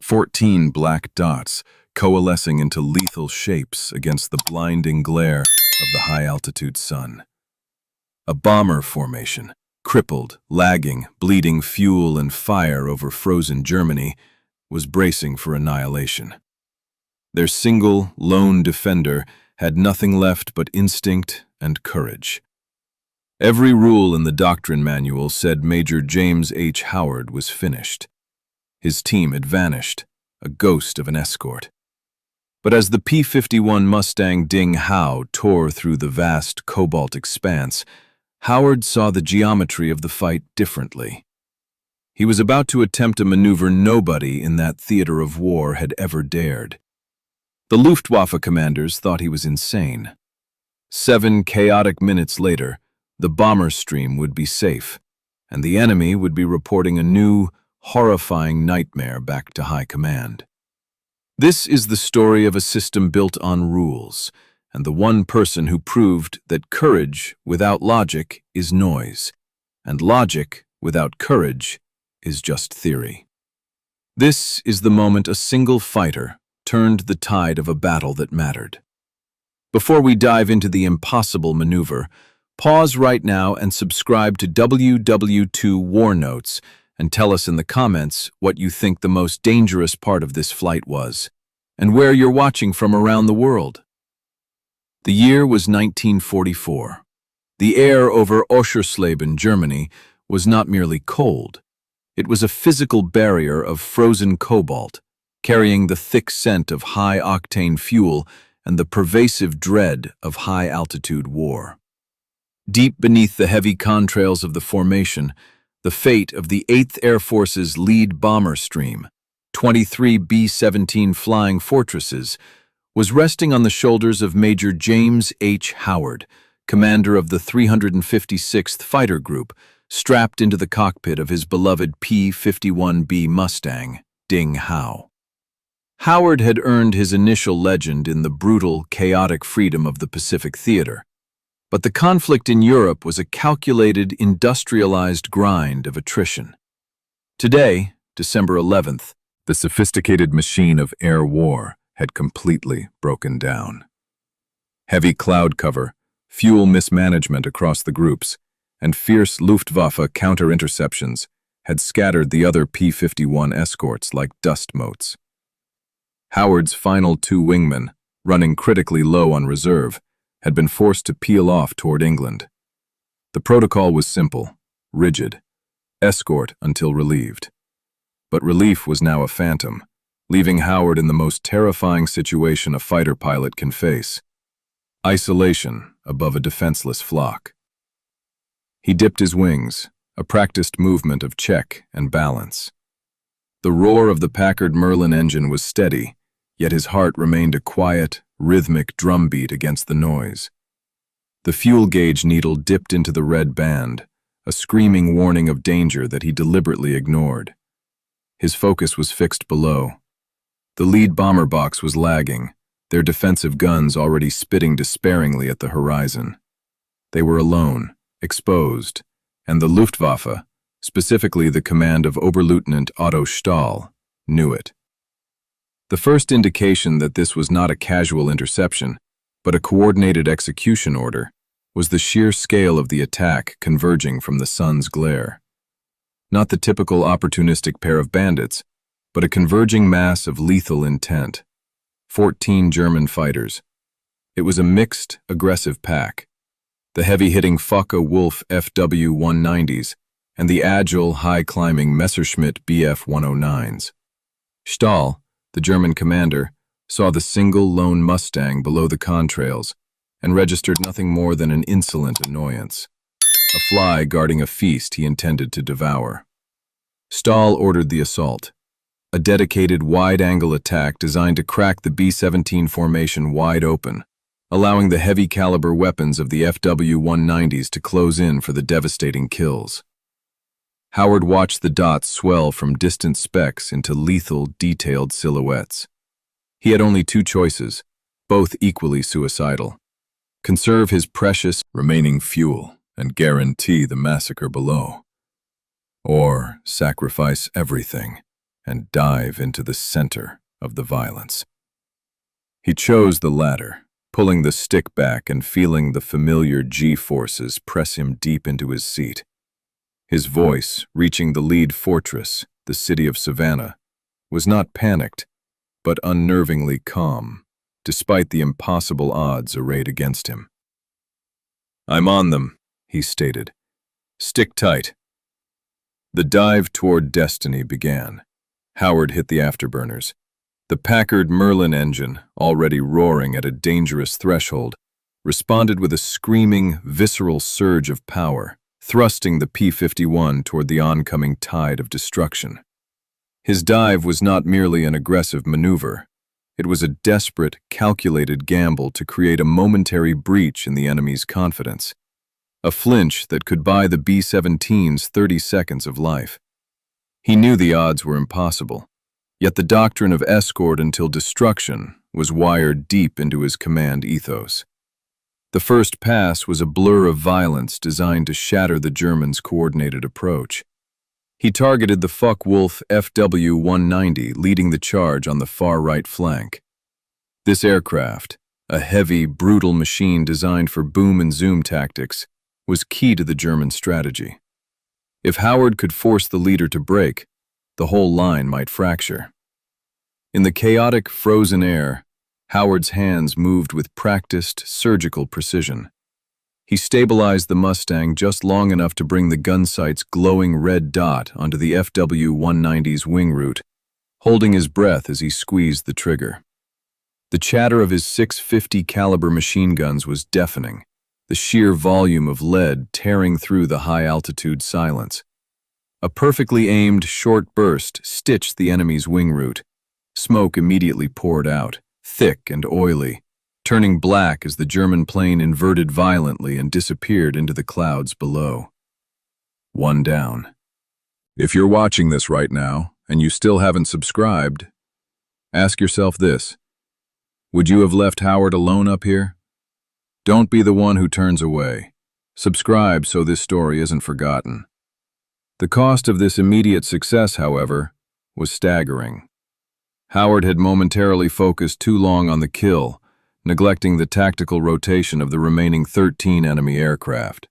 14 black dots coalescing into lethal shapes against the blinding glare of the high-altitude sun. A bomber formation, crippled, lagging, bleeding fuel and fire over frozen Germany, was bracing for annihilation. Their single, lone defender had nothing left but instinct and courage. Every rule in the doctrine manual said Major James H. Howard was finished. His team had vanished, a ghost of an escort. But as the P-51 Mustang Ding Hao tore through the vast cobalt expanse, Howard saw the geometry of the fight differently. He was about to attempt a maneuver nobody in that theater of war had ever dared. The Luftwaffe commanders thought he was insane. 7 chaotic minutes later, the bomber stream would be safe, and the enemy would be reporting a new, horrifying nightmare back to high command. This is the story of a system built on rules, and the one person who proved that courage without logic is noise, and logic without courage is just theory. This is the moment a single fighter turned the tide of a battle that mattered. Before we dive into the impossible maneuver, pause right now and subscribe to WWII War Notes and tell us in the comments what you think the most dangerous part of this flight was, and where you're watching from around the world. The year was 1944. The air over Oschersleben, Germany, was not merely cold. It was a physical barrier of frozen cobalt, carrying the thick scent of high-octane fuel and the pervasive dread of high-altitude war. Deep beneath the heavy contrails of the formation, the fate of the 8th Air Force's lead bomber stream, 23 B-17 Flying Fortresses, was resting on the shoulders of Major James H. Howard, commander of the 356th Fighter Group, strapped into the cockpit of his beloved P-51B Mustang, Ding Hao. Howard had earned his initial legend in the brutal, chaotic freedom of the Pacific Theater. But the conflict in Europe was a calculated, industrialized grind of attrition. Today, December 11th, the sophisticated machine of air war had completely broken down. Heavy cloud cover, fuel mismanagement across the groups, and fierce Luftwaffe counter-interceptions had scattered the other P-51 escorts like dust motes. Howard's final 2 wingmen, running critically low on reserve, had been forced to peel off toward England. The protocol was simple, rigid: escort until relieved. But relief was now a phantom, leaving Howard in the most terrifying situation a fighter pilot can face: isolation above a defenseless flock. He dipped his wings, a practiced movement of check and balance. The roar of the Packard Merlin engine was steady, yet his heart remained a quiet, rhythmic drumbeat against the noise. The fuel gauge needle dipped into the red band, a screaming warning of danger that he deliberately ignored. His focus was fixed below. The lead bomber box was lagging, their defensive guns already spitting despairingly at the horizon. They were alone, exposed, and the Luftwaffe, specifically the command of Oberleutnant Otto Stahl, knew it. The first indication that this was not a casual interception, but a coordinated execution order, was the sheer scale of the attack converging from the sun's glare. Not the typical opportunistic pair of bandits, but a converging mass of lethal intent. 14 German fighters. It was a mixed, aggressive pack. The heavy-hitting Focke-Wulf FW-190s and the agile, high-climbing Messerschmitt Bf-109s. Stahl, the German commander, saw the single lone Mustang below the contrails and registered nothing more than an insolent annoyance, a fly guarding a feast he intended to devour. Stahl ordered the assault, a dedicated wide-angle attack designed to crack the B-17 formation wide open, allowing the heavy-caliber weapons of the FW-190s to close in for the devastating kills. Howard watched the dots swell from distant specks into lethal, detailed silhouettes. He had only 2 choices, both equally suicidal: conserve his precious remaining fuel and guarantee the massacre below, or sacrifice everything and dive into the center of the violence. He chose the latter, pulling the stick back and feeling the familiar G-forces press him deep into his seat. His voice, reaching the lead fortress, the city of Savannah, was not panicked, but unnervingly calm, despite the impossible odds arrayed against him. "I'm on them," he stated. "Stick tight." The dive toward destiny began. Howard hit the afterburners. The Packard Merlin engine, already roaring at a dangerous threshold, responded with a screaming, visceral surge of power, thrusting the P-51 toward the oncoming tide of destruction. His dive was not merely an aggressive maneuver. It was a desperate, calculated gamble to create a momentary breach in the enemy's confidence. A flinch that could buy the B-17's 30 seconds of life. He knew the odds were impossible, yet the doctrine of escort until destruction was wired deep into his command ethos. The first pass was a blur of violence designed to shatter the Germans' coordinated approach. He targeted the Focke-Wulf FW-190, leading the charge on the far right flank. This aircraft, a heavy, brutal machine designed for boom and zoom tactics, was key to the German strategy. If Howard could force the leader to break, the whole line might fracture. In the chaotic, frozen air, Howard's hands moved with practiced, surgical precision. He stabilized the Mustang just long enough to bring the gun sight's glowing red dot onto the FW-190's wing root, holding his breath as he squeezed the trigger. The chatter of his .650 caliber machine guns was deafening, the sheer volume of lead tearing through the high-altitude silence. A perfectly aimed short burst stitched the enemy's wing root. Smoke immediately poured out, thick and oily, turning black as the German plane inverted violently and disappeared into the clouds below. One down. If you're watching this right now, and you still haven't subscribed, ask yourself this: would you have left Howard alone up here? Don't be the one who turns away. Subscribe so this story isn't forgotten. The cost of this immediate success, however, was staggering. Howard had momentarily focused too long on the kill, neglecting the tactical rotation of the remaining 13 enemy aircraft.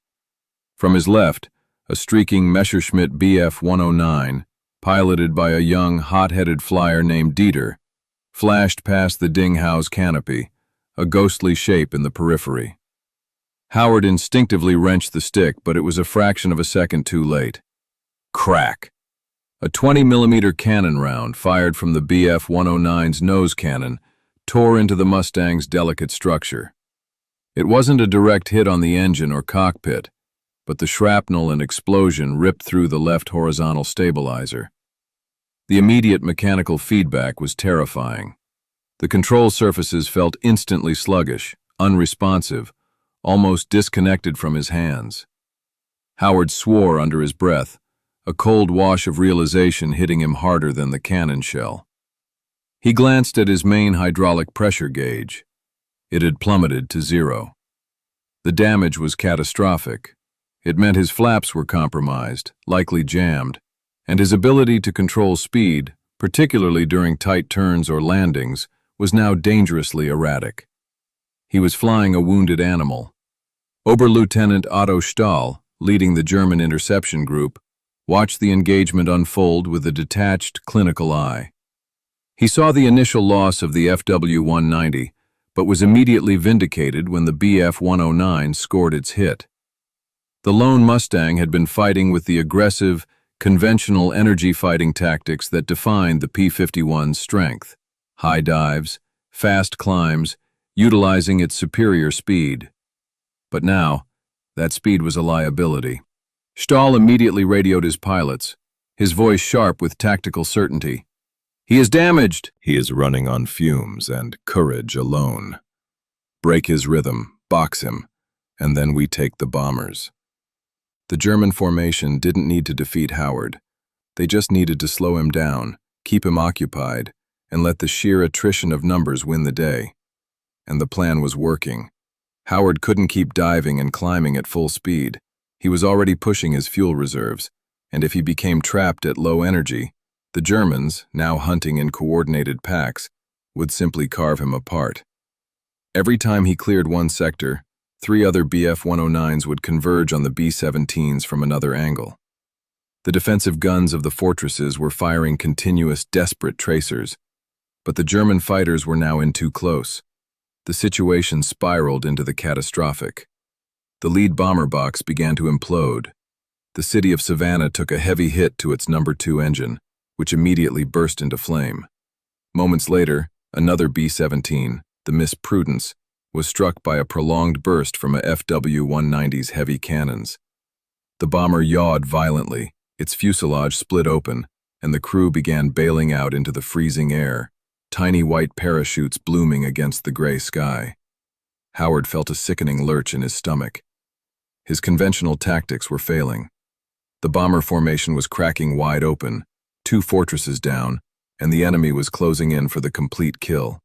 From his left, a streaking Messerschmitt Bf-109, piloted by a young, hot-headed flyer named Dieter, flashed past the dinghouse canopy, a ghostly shape in the periphery. Howard instinctively wrenched the stick, but it was a fraction of a second too late. Crack! A 20mm cannon round fired from the Bf-109's nose cannon tore into the Mustang's delicate structure. It wasn't a direct hit on the engine or cockpit, but the shrapnel and explosion ripped through the left horizontal stabilizer. The immediate mechanical feedback was terrifying. The control surfaces felt instantly sluggish, unresponsive, almost disconnected from his hands. Howard swore under his breath, a cold wash of realization hitting him harder than the cannon shell. He glanced at his main hydraulic pressure gauge. It had plummeted to 0. The damage was catastrophic. It meant his flaps were compromised, likely jammed, and his ability to control speed, particularly during tight turns or landings, was now dangerously erratic. He was flying a wounded animal. Oberlieutenant Otto Stahl, leading the German interception group, watched the engagement unfold with a detached, clinical eye. He saw the initial loss of the FW-190, but was immediately vindicated when the Bf-109 scored its hit. The lone Mustang had been fighting with the aggressive, conventional energy fighting tactics that defined the P-51's strength: high dives, fast climbs, utilizing its superior speed. But now, that speed was a liability. Stahl immediately radioed his pilots, his voice sharp with tactical certainty. "He is damaged." "He is running on fumes and courage alone. Break his rhythm, box him, and then we take the bombers." The German formation didn't need to defeat Howard. They just needed to slow him down, keep him occupied, and let the sheer attrition of numbers win the day. And the plan was working. Howard couldn't keep diving and climbing at full speed. He was already pushing his fuel reserves, and if he became trapped at low energy, The Germans, now hunting in coordinated packs, would simply carve him apart. Every time he cleared one sector, 3 other Bf-109s would converge on the B-17s from another angle. The defensive guns of the fortresses were firing continuous, desperate tracers, but the German fighters were now in too close. The situation spiraled into the catastrophic. The lead bomber box began to implode. The city of Savannah took a heavy hit to its No. 2 engine, which immediately burst into flame. Moments later, another B-17, the Miss Prudence, was struck by a prolonged burst from a FW-190's heavy cannons. The bomber yawed violently, its fuselage split open, and the crew began bailing out into the freezing air, tiny white parachutes blooming against the gray sky. Howard felt a sickening lurch in his stomach. His conventional tactics were failing. The bomber formation was cracking wide open, 2 fortresses down, and the enemy was closing in for the complete kill.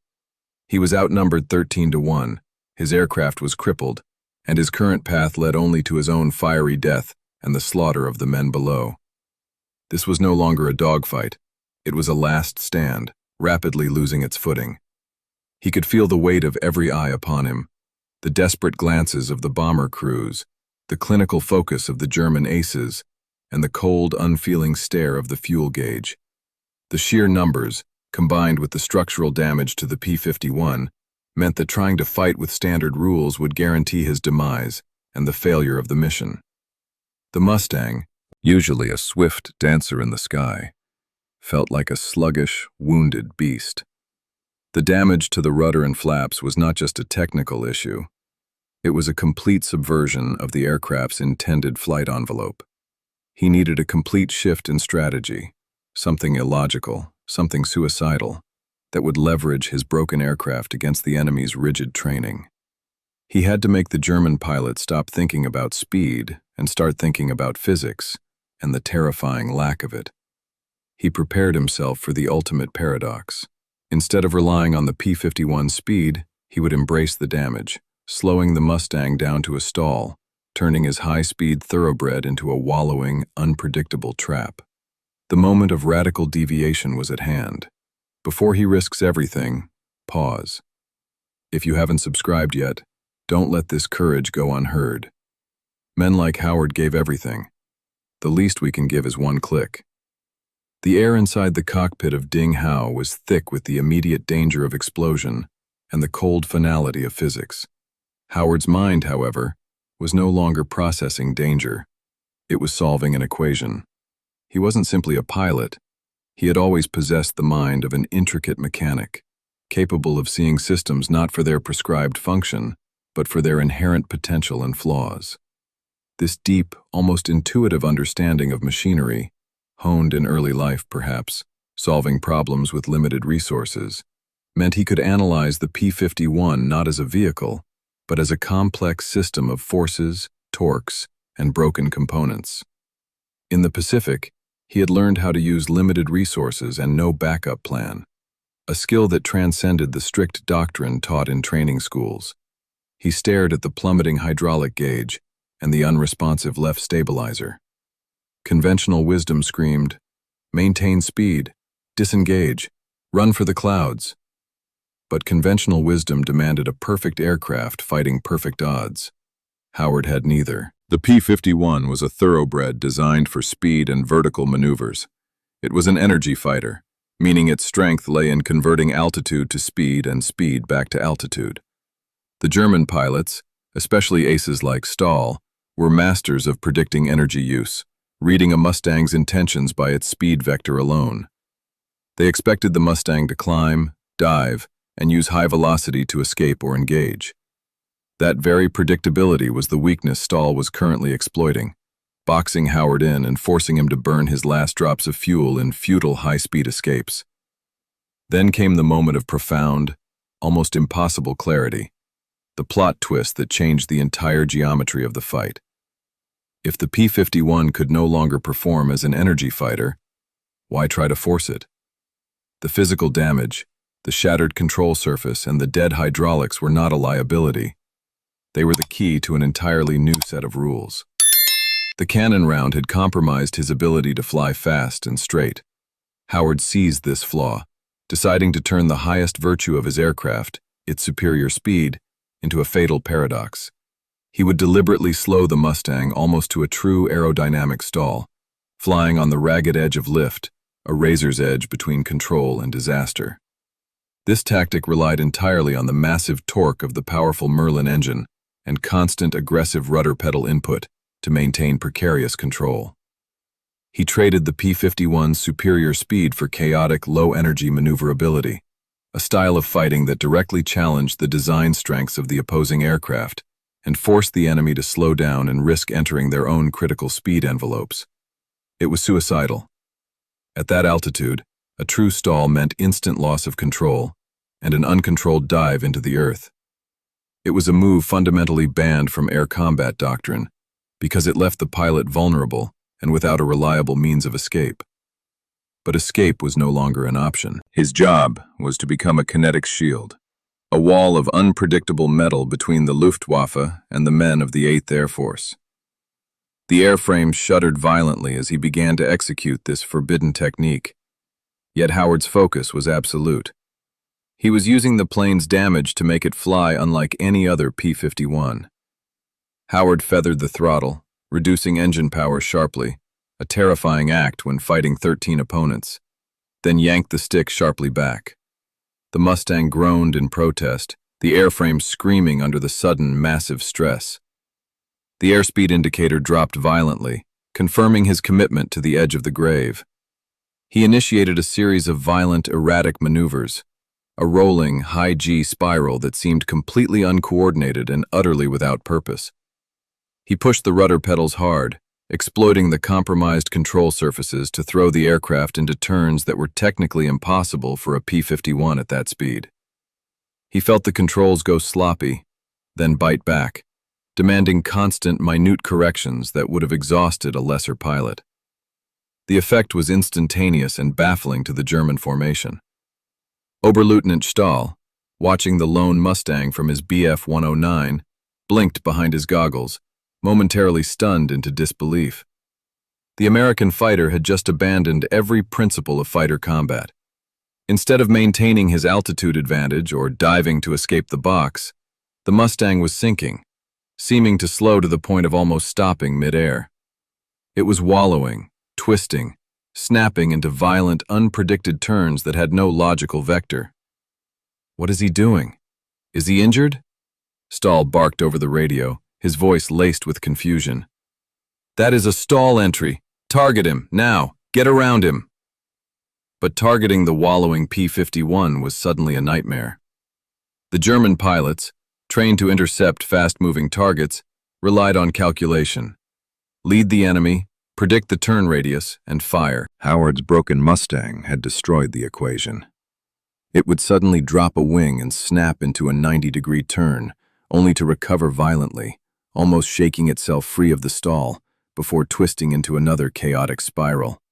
He was outnumbered 13-1, his aircraft was crippled, and his current path led only to his own fiery death and the slaughter of the men below. This was no longer a dogfight. It was a last stand, rapidly losing its footing. He could feel the weight of every eye upon him, the desperate glances of the bomber crews, the clinical focus of the German aces, and the cold, unfeeling stare of the fuel gauge. The sheer numbers, combined with the structural damage to the P-51, meant that trying to fight with standard rules would guarantee his demise and the failure of the mission. The Mustang, usually a swift dancer in the sky, felt like a sluggish, wounded beast. The damage to the rudder and flaps was not just a technical issue. It was a complete subversion of the aircraft's intended flight envelope. He needed a complete shift in strategy, something illogical, something suicidal, that would leverage his broken aircraft against the enemy's rigid training. He had to make the German pilot stop thinking about speed and start thinking about physics and the terrifying lack of it. He prepared himself for the ultimate paradox. Instead of relying on the P-51's speed, he would embrace the damage, slowing the Mustang down to a stall, turning his high-speed thoroughbred into a wallowing, unpredictable trap. The moment of radical deviation was at hand. Before he risks everything, pause. If you haven't subscribed yet, don't let this courage go unheard. Men like Howard gave everything. The least we can give is one click. The air inside the cockpit of Ding Hao was thick with the immediate danger of explosion and the cold finality of physics. Howard's mind, however, was no longer processing danger. It was solving an equation. He wasn't simply a pilot. He had always possessed the mind of an intricate mechanic, capable of seeing systems not for their prescribed function, but for their inherent potential and flaws. This deep, almost intuitive understanding of machinery, honed in early life perhaps, solving problems with limited resources, meant he could analyze the P-51 not as a vehicle, but as a complex system of forces, torques, and broken components. In the Pacific, he had learned how to use limited resources and no backup plan, a skill that transcended the strict doctrine taught in training schools. He stared at the plummeting hydraulic gauge and the unresponsive left stabilizer. Conventional wisdom screamed, "Maintain speed, disengage, run for the clouds." But conventional wisdom demanded a perfect aircraft fighting perfect odds. Howard had neither. The P-51 was a thoroughbred designed for speed and vertical maneuvers. It was an energy fighter, meaning its strength lay in converting altitude to speed and speed back to altitude. The German pilots, especially aces like Stahl, were masters of predicting energy use, reading a Mustang's intentions by its speed vector alone. They expected the Mustang to climb, dive, and use high velocity to escape or engage. That very predictability was the weakness Stahl was currently exploiting, boxing Howard in and forcing him to burn his last drops of fuel in futile high-speed escapes. Then came the moment of profound, almost impossible clarity, the plot twist that changed the entire geometry of the fight. If the P-51 could no longer perform as an energy fighter, why try to force it? The physical damage, the shattered control surface, and the dead hydraulics were not a liability. They were the key to an entirely new set of rules. The cannon round had compromised his ability to fly fast and straight. Howard seized this flaw, deciding to turn the highest virtue of his aircraft, its superior speed, into a fatal paradox. He would deliberately slow the Mustang almost to a true aerodynamic stall, flying on the ragged edge of lift, a razor's edge between control and disaster. This tactic relied entirely on the massive torque of the powerful Merlin engine and constant aggressive rudder pedal input to maintain precarious control. He traded the P-51's superior speed for chaotic, low-energy maneuverability, a style of fighting that directly challenged the design strengths of the opposing aircraft and forced the enemy to slow down and risk entering their own critical speed envelopes. It was suicidal. At that altitude, a true stall meant instant loss of control and an uncontrolled dive into the earth. It was a move fundamentally banned from air combat doctrine because it left the pilot vulnerable and without a reliable means of escape. But escape was no longer an option. His job was to become a kinetic shield, a wall of unpredictable metal between the Luftwaffe and the men of the 8th Air Force. The airframe shuddered violently as he began to execute this forbidden technique. Yet Howard's focus was absolute. He was using the plane's damage to make it fly unlike any other P-51. Howard feathered the throttle, reducing engine power sharply, a terrifying act when fighting 13 opponents, then yanked the stick sharply back. The Mustang groaned in protest, the airframe screaming under the sudden, massive stress. The airspeed indicator dropped violently, confirming his commitment to the edge of the grave. He initiated a series of violent, erratic maneuvers, a rolling, high-G spiral that seemed completely uncoordinated and utterly without purpose. He pushed the rudder pedals hard, exploiting the compromised control surfaces to throw the aircraft into turns that were technically impossible for a P-51 at that speed. He felt the controls go sloppy, then bite back, demanding constant, minute corrections that would have exhausted a lesser pilot. The effect was instantaneous and baffling to the German formation. Oberleutnant Stahl, watching the lone Mustang from his Bf-109, blinked behind his goggles, momentarily stunned into disbelief. The American fighter had just abandoned every principle of fighter combat. Instead of maintaining his altitude advantage or diving to escape the box, the Mustang was sinking, seeming to slow to the point of almost stopping mid-air. It was wallowing, twisting, snapping into violent, unpredicted turns that had no logical vector. "What is he doing? Is he injured?" Stahl barked over the radio, his voice laced with confusion. "That is a stall entry. Target him, now. Get around him." But targeting the wallowing P-51 was suddenly a nightmare. The German pilots, trained to intercept fast-moving targets, relied on calculation. Lead the enemy, predict the turn radius, and fire. Howard's broken Mustang had destroyed the equation. It would suddenly drop a wing and snap into a 90-degree turn, only to recover violently, almost shaking itself free of the stall, before twisting into another chaotic spiral.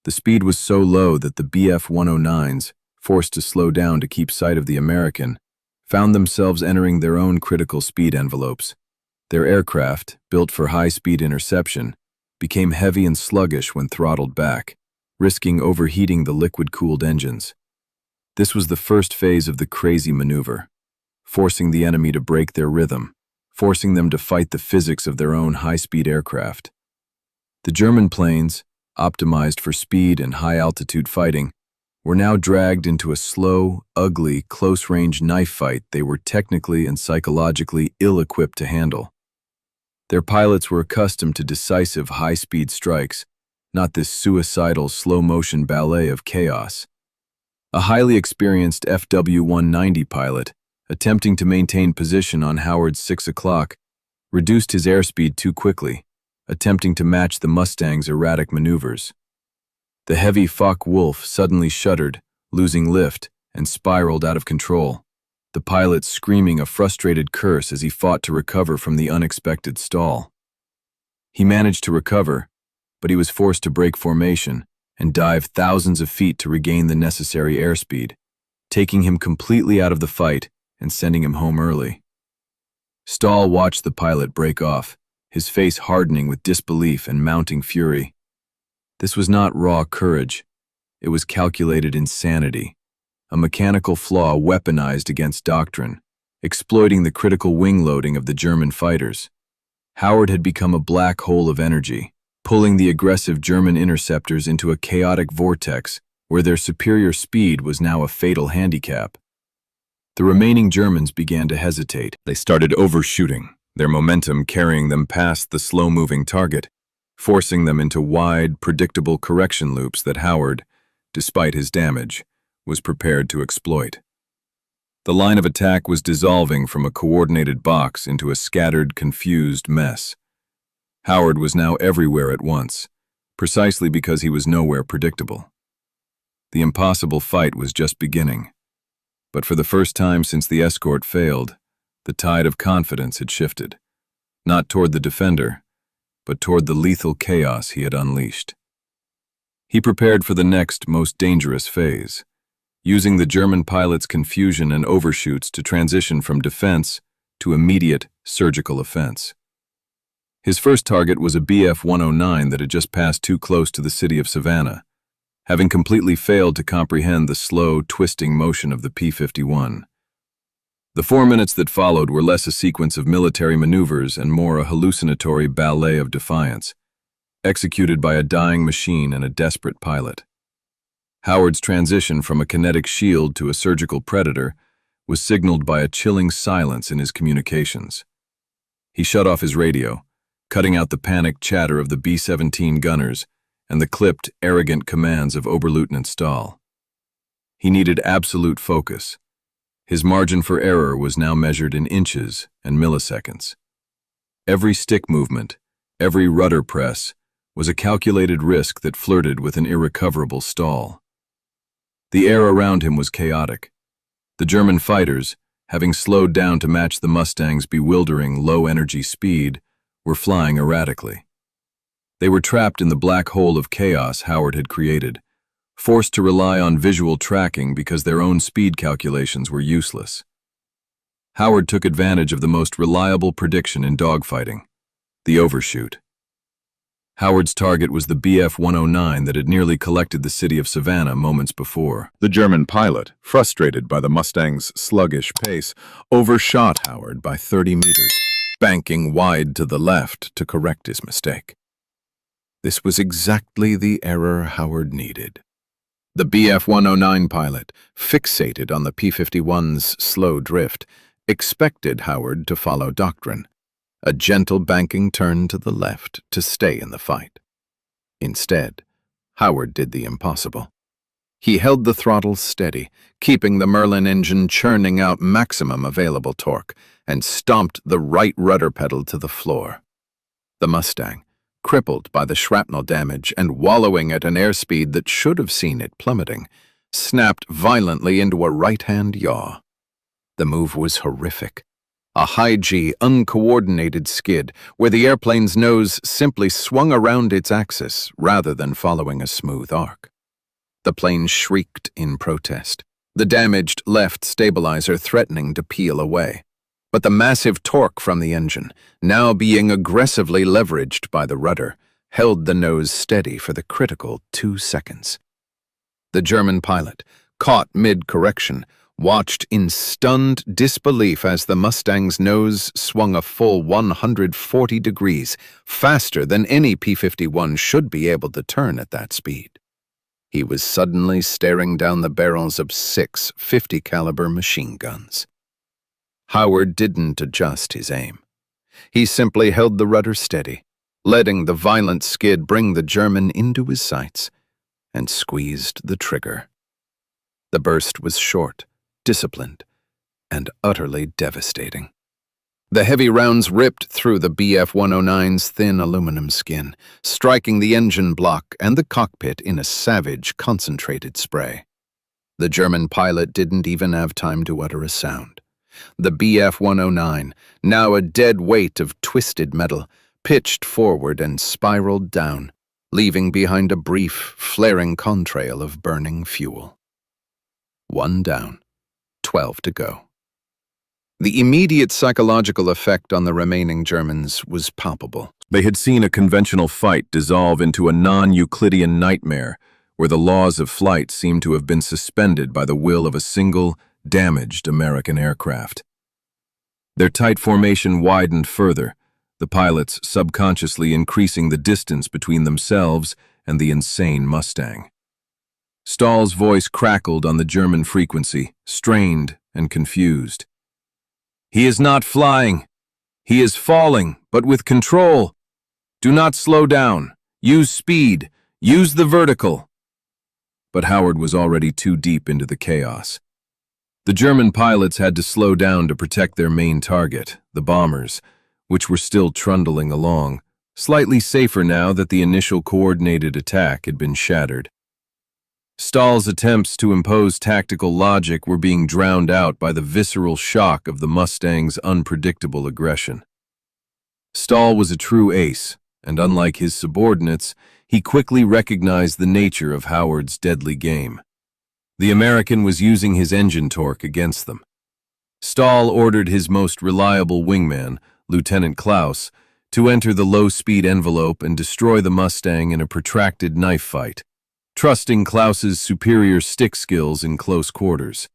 The speed was so low that the Bf-109s, forced to slow down to keep sight of the American, found themselves entering their own critical speed envelopes. Their aircraft, built for high-speed interception, became heavy and sluggish when throttled back, risking overheating the liquid-cooled engines. This was the first phase of the crazy maneuver, forcing the enemy to break their rhythm, forcing them to fight the physics of their own high-speed aircraft. The German planes, optimized for speed and high-altitude fighting, were now dragged into a slow, ugly, close-range knife fight they were technically and psychologically ill-equipped to handle. Their pilots were accustomed to decisive high-speed strikes, not this suicidal slow-motion ballet of chaos. A highly experienced FW-190 pilot, attempting to maintain position on Howard's 6 o'clock, reduced his airspeed too quickly, attempting to match the Mustang's erratic maneuvers. The heavy Focke-Wulf suddenly shuddered, losing lift, and spiraled out of control, the pilot screaming a frustrated curse as he fought to recover from the unexpected stall. He managed to recover, but he was forced to break formation and dive thousands of feet to regain the necessary airspeed, taking him completely out of the fight and sending him home early. Stahl watched the pilot break off, his face hardening with disbelief and mounting fury. This was not raw courage. It was calculated insanity, a mechanical flaw weaponized against doctrine, exploiting the critical wing loading of the German fighters. Howard had become a black hole of energy, pulling the aggressive German interceptors into a chaotic vortex where their superior speed was now a fatal handicap. The remaining Germans began to hesitate. They started overshooting, their momentum carrying them past the slow-moving target, forcing them into wide, predictable correction loops that Howard, despite his damage, was prepared to exploit. The line of attack was dissolving from a coordinated box into a scattered, confused mess. Howard was now everywhere at once, precisely because he was nowhere predictable. The impossible fight was just beginning. But for the first time since the escort failed, the tide of confidence had shifted, not toward the defender, but toward the lethal chaos he had unleashed. He prepared for the next, most dangerous phase, using the German pilot's confusion and overshoots to transition from defense to immediate surgical offense. His first target was a Bf-109 that had just passed too close to the city of Savannah, having completely failed to comprehend the slow, twisting motion of the P-51. The 4 minutes that followed were less a sequence of military maneuvers and more a hallucinatory ballet of defiance, executed by a dying machine and a desperate pilot. Howard's transition from a kinetic shield to a surgical predator was signaled by a chilling silence in his communications. He shut off his radio, cutting out the panicked chatter of the B-17 gunners and the clipped, arrogant commands of Oberleutnant Stahl. He needed absolute focus. His margin for error was now measured in inches and milliseconds. Every stick movement, every rudder press, was a calculated risk that flirted with an irrecoverable stall. The air around him was chaotic. The German fighters, having slowed down to match the Mustang's bewildering low-energy speed, were flying erratically. They were trapped in the black hole of chaos Howard had created, forced to rely on visual tracking because their own speed calculations were useless. Howard took advantage of the most reliable prediction in dogfighting, the overshoot. Howard's target was the Bf-109 that had nearly collected the city of Savannah moments before. The German pilot, frustrated by the Mustang's sluggish pace, overshot Howard by 30 meters, banking wide to the left to correct his mistake. This was exactly the error Howard needed. The Bf-109 pilot, fixated on the P-51's slow drift, expected Howard to follow doctrine, a gentle banking turn to the left to stay in the fight. Instead, Howard did the impossible. He held the throttle steady, keeping the Merlin engine churning out maximum available torque, and stomped the right rudder pedal to the floor. The Mustang, crippled by the shrapnel damage and wallowing at an airspeed that should have seen it plummeting, snapped violently into a right-hand yaw. The move was horrific. A high-G, uncoordinated skid where the airplane's nose simply swung around its axis rather than following a smooth arc. The plane shrieked in protest, the damaged left stabilizer threatening to peel away. But the massive torque from the engine, now being aggressively leveraged by the rudder, held the nose steady for the critical 2 seconds. The German pilot, caught mid-correction, watched in stunned disbelief as the Mustang's nose swung a full 140 degrees, faster than any P-51 should be able to turn at that speed. He was suddenly staring down the barrels of 6 50-caliber machine guns. Howard didn't adjust his aim. He simply held the rudder steady, letting the violent skid bring the German into his sights, and squeezed the trigger. The burst was short, disciplined, and utterly devastating. The heavy rounds ripped through the Bf-109's thin aluminum skin, striking the engine block and the cockpit in a savage, concentrated spray. The German pilot didn't even have time to utter a sound. The Bf-109, now a dead weight of twisted metal, pitched forward and spiraled down, leaving behind a brief, flaring contrail of burning fuel. 1 down, 12 to go. The immediate psychological effect on the remaining Germans was palpable. They had seen a conventional fight dissolve into a non-Euclidean nightmare where the laws of flight seemed to have been suspended by the will of a single, damaged American aircraft. Their tight formation widened further, the pilots subconsciously increasing the distance between themselves and the insane Mustang. Stahl's voice crackled on the German frequency, strained and confused. "He is not flying. He is falling, but with control. Do not slow down. Use speed. Use the vertical." But Howard was already too deep into the chaos. The German pilots had to slow down to protect their main target, the bombers, which were still trundling along, slightly safer now that the initial coordinated attack had been shattered. Stahl's attempts to impose tactical logic were being drowned out by the visceral shock of the Mustang's unpredictable aggression. Stahl was a true ace, and unlike his subordinates, he quickly recognized the nature of Howard's deadly game. The American was using his engine torque against them. Stahl ordered his most reliable wingman, Lieutenant Klaus, to enter the low-speed envelope and destroy the Mustang in a protracted knife fight, trusting Klaus's superior stick skills in close quarters.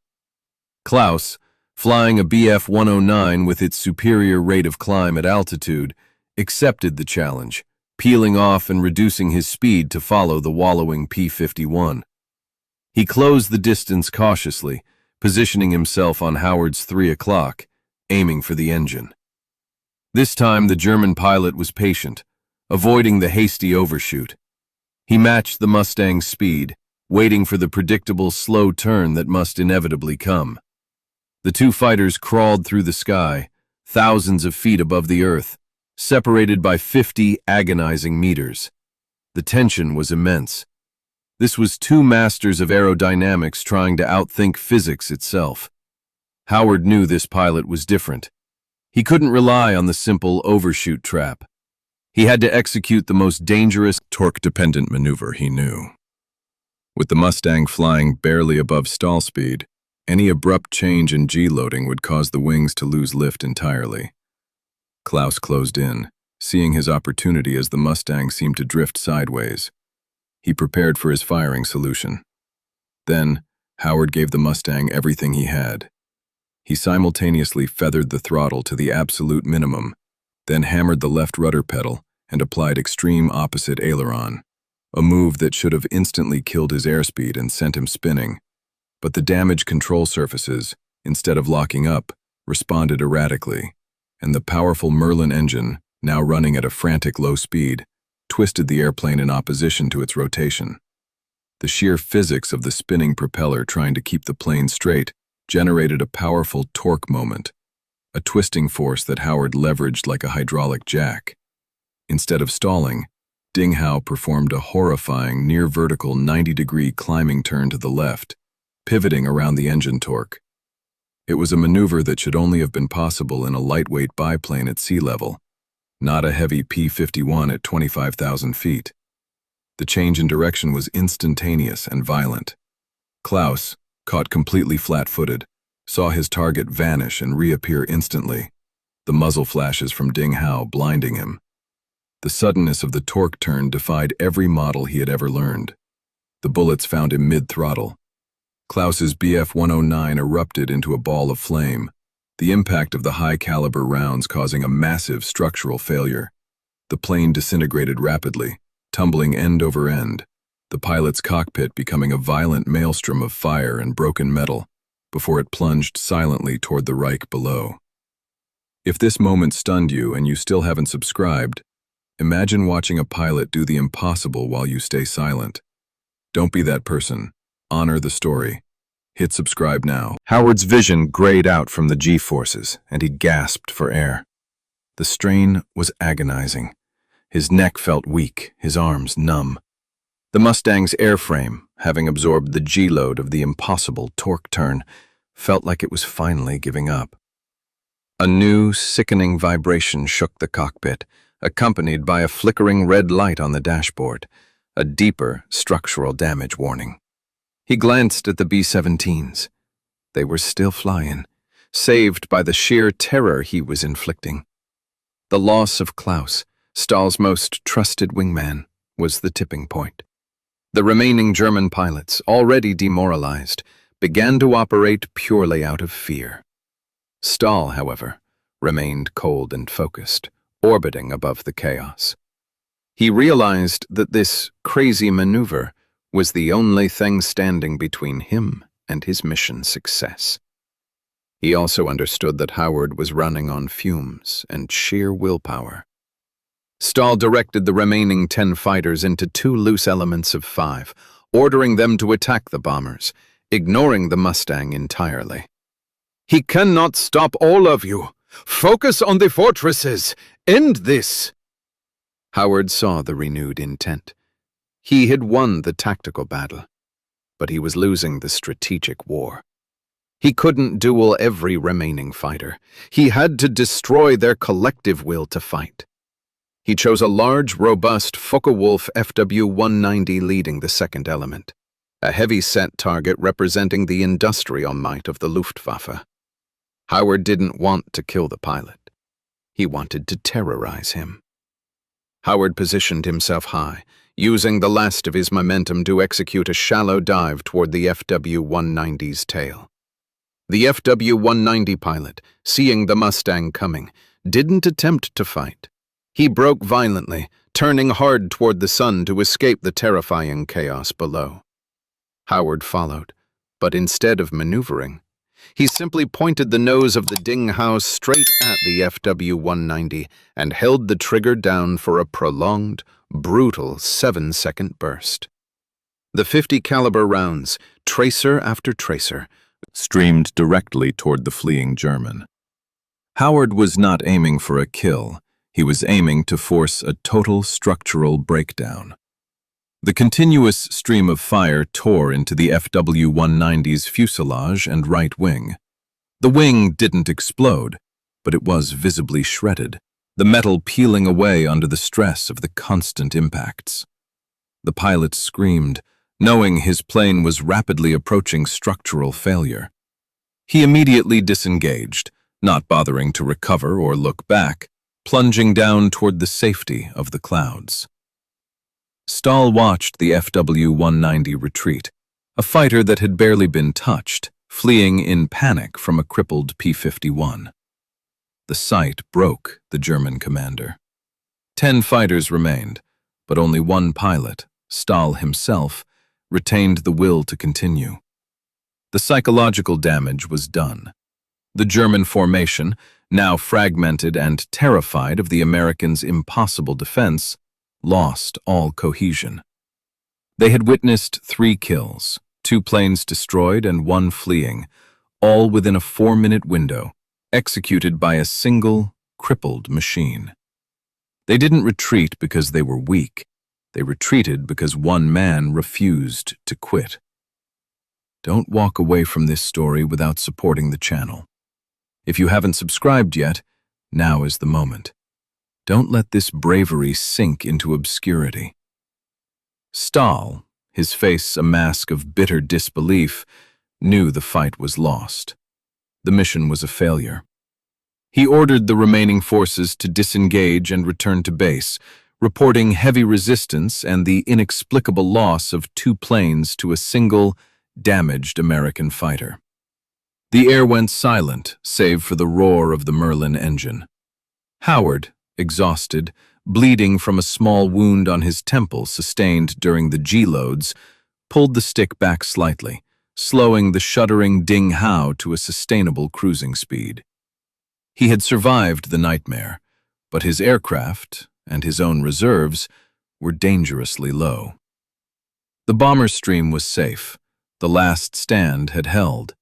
Klaus, flying a Bf-109 with its superior rate of climb at altitude, accepted the challenge, peeling off and reducing his speed to follow the wallowing P-51. He closed the distance cautiously, positioning himself on Howard's 3 o'clock, aiming for the engine. This time the German pilot was patient, avoiding the hasty overshoot. He matched the Mustang's speed, waiting for the predictable slow turn that must inevitably come. The two fighters crawled through the sky, thousands of feet above the earth, separated by 50 agonizing meters. The tension was immense. This was two masters of aerodynamics trying to outthink physics itself. Howard knew this pilot was different. He couldn't rely on the simple overshoot trap. He had to execute the most dangerous, torque-dependent maneuver he knew. With the Mustang flying barely above stall speed, any abrupt change in G-loading would cause the wings to lose lift entirely. Klaus closed in, seeing his opportunity as the Mustang seemed to drift sideways. He prepared for his firing solution. Then, Howard gave the Mustang everything he had. He simultaneously feathered the throttle to the absolute minimum, then hammered the left rudder pedal and applied extreme opposite aileron, a move that should have instantly killed his airspeed and sent him spinning. But the damaged control surfaces, instead of locking up, responded erratically, and the powerful Merlin engine, now running at a frantic low speed, twisted the airplane in opposition to its rotation. The sheer physics of the spinning propeller trying to keep the plane straight generated a powerful torque moment, a twisting force that Howard leveraged like a hydraulic jack. Instead of stalling, Ding Hao performed a horrifying near-vertical 90-degree climbing turn to the left, pivoting around the engine torque. It was a maneuver that should only have been possible in a lightweight biplane at sea level, not a heavy P-51 at 25,000 feet. The change in direction was instantaneous and violent. Klaus, caught completely flat-footed, saw his target vanish and reappear instantly, the muzzle flashes from Ding Hao blinding him. The suddenness of the torque turn defied every model he had ever learned. The bullets found him mid-throttle. Klaus's Bf-109 erupted into a ball of flame, the impact of the high-caliber rounds causing a massive structural failure. The plane disintegrated rapidly, tumbling end over end, the pilot's cockpit becoming a violent maelstrom of fire and broken metal before it plunged silently toward the Reich below. If this moment stunned you and you still haven't subscribed, imagine watching a pilot do the impossible while you stay silent. Don't be that person. Honor the story. Hit subscribe now. Howard's vision grayed out from the G-forces, and he gasped for air. The strain was agonizing. His neck felt weak, his arms numb. The Mustang's airframe, having absorbed the G-load of the impossible torque turn, felt like it was finally giving up. A new, sickening vibration shook the cockpit, accompanied by a flickering red light on the dashboard, a deeper structural damage warning. He glanced at the B-17s. They were still flying, saved by the sheer terror he was inflicting. The loss of Klaus, Stahl's most trusted wingman, was the tipping point. The remaining German pilots, already demoralized, began to operate purely out of fear. Stahl, however, remained cold and focused, orbiting above the chaos. He realized that this crazy maneuver was the only thing standing between him and his mission's success. He also understood that Howard was running on fumes and sheer willpower. Stahl directed the remaining 10 fighters into 2 loose elements of 5, ordering them to attack the bombers, ignoring the Mustang entirely. "He cannot stop all of you! Focus on the fortresses! End this!" Howard saw the renewed intent. He had won the tactical battle, but he was losing the strategic war. He couldn't duel every remaining fighter. He had to destroy their collective will to fight. He chose a large, robust Focke-Wulf FW-190 leading the second element, a heavy-set target representing the industrial might of the Luftwaffe. Howard didn't want to kill the pilot. He wanted to terrorize him. Howard positioned himself high, using the last of his momentum to execute a shallow dive toward the FW-190's tail. The FW-190 pilot, seeing the Mustang coming, didn't attempt to fight. He broke violently, turning hard toward the sun to escape the terrifying chaos below. Howard followed, but instead of maneuvering, he simply pointed the nose of the ding house straight at the FW-190 and held the trigger down for a prolonged, brutal 7-second burst. The .50 caliber rounds, tracer after tracer, streamed directly toward the fleeing German. Howard was not aiming for a kill. He was aiming to force a total structural breakdown. The continuous stream of fire tore into the FW-190's fuselage and right wing. The wing didn't explode, but it was visibly shredded, the metal peeling away under the stress of the constant impacts. The pilot screamed, knowing his plane was rapidly approaching structural failure. He immediately disengaged, not bothering to recover or look back, plunging down toward the safety of the clouds. Stahl watched the FW-190 retreat, a fighter that had barely been touched, fleeing in panic from a crippled P-51. The sight broke the German commander. 10 fighters remained, but only one pilot, Stahl himself, retained the will to continue. The psychological damage was done. The German formation, now fragmented and terrified of the Americans' impossible defense, lost all cohesion. They had witnessed 3 kills, 2 planes destroyed and 1 fleeing, all within a 4-minute window, executed by a single, crippled machine. They didn't retreat because they were weak. They retreated because one man refused to quit. Don't walk away from this story without supporting the channel. If you haven't subscribed yet, now is the moment. Don't let this bravery sink into obscurity. Stahl, his face a mask of bitter disbelief, knew the fight was lost. The mission was a failure. He ordered the remaining forces to disengage and return to base, reporting heavy resistance and the inexplicable loss of 2 planes to a single, damaged American fighter. The air went silent, save for the roar of the Merlin engine. Howard, exhausted, bleeding from a small wound on his temple sustained during the G-loads, pulled the stick back slightly, slowing the shuddering Ding Hao to a sustainable cruising speed. He had survived the nightmare, but his aircraft and his own reserves were dangerously low. The bomber stream was safe. The last stand had held.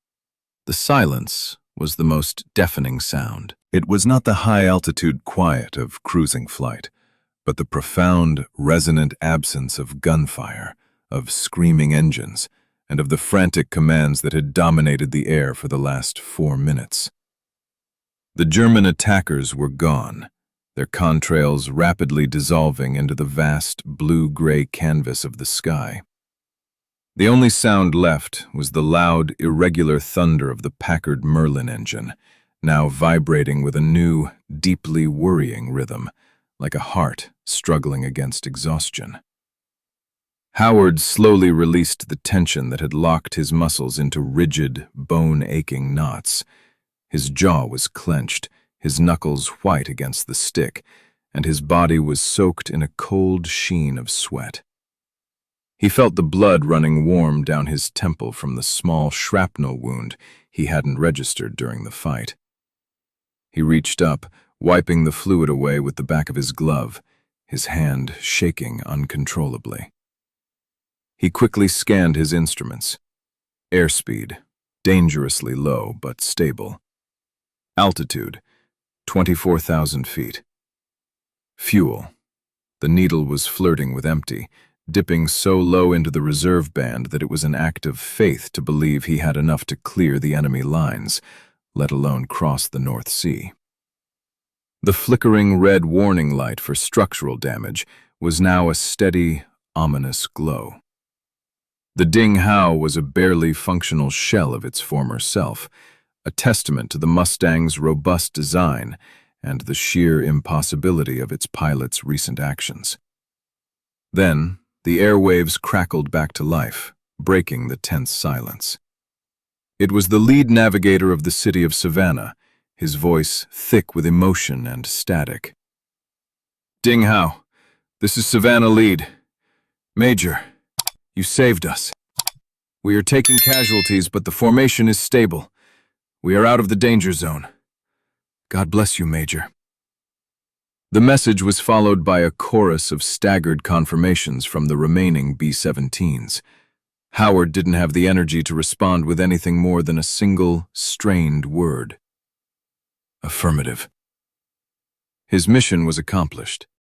The silence was the most deafening sound. It was not the high-altitude quiet of cruising flight, but the profound, resonant absence of gunfire, of screaming engines, and of the frantic commands that had dominated the air for the last 4 minutes. The German attackers were gone, their contrails rapidly dissolving into the vast blue-gray canvas of the sky. The only sound left was the loud, irregular thunder of the Packard Merlin engine, now vibrating with a new, deeply worrying rhythm, like a heart struggling against exhaustion. Howard slowly released the tension that had locked his muscles into rigid, bone-aching knots. His jaw was clenched, his knuckles white against the stick, and his body was soaked in a cold sheen of sweat. He felt the blood running warm down his temple from the small shrapnel wound he hadn't registered during the fight. He reached up, wiping the fluid away with the back of his glove, his hand shaking uncontrollably. He quickly scanned his instruments. Airspeed, dangerously low but stable. Altitude, 24,000 feet. Fuel. The needle was flirting with empty, dipping so low into the reserve band that it was an act of faith to believe he had enough to clear the enemy lines, let alone cross the North Sea. The flickering red warning light for structural damage was now a steady, ominous glow. The Ding Hao was a barely functional shell of its former self, a testament to the Mustang's robust design and the sheer impossibility of its pilot's recent actions. Then, the airwaves crackled back to life, breaking the tense silence. It was the lead navigator of the city of Savannah, his voice thick with emotion and static. "Ding Hao, this is Savannah Lead. Major, you saved us. We are taking casualties, but the formation is stable. We are out of the danger zone. God bless you, Major." The message was followed by a chorus of staggered confirmations from the remaining B-17s. Howard didn't have the energy to respond with anything more than a single, strained word. Affirmative. His mission was accomplished.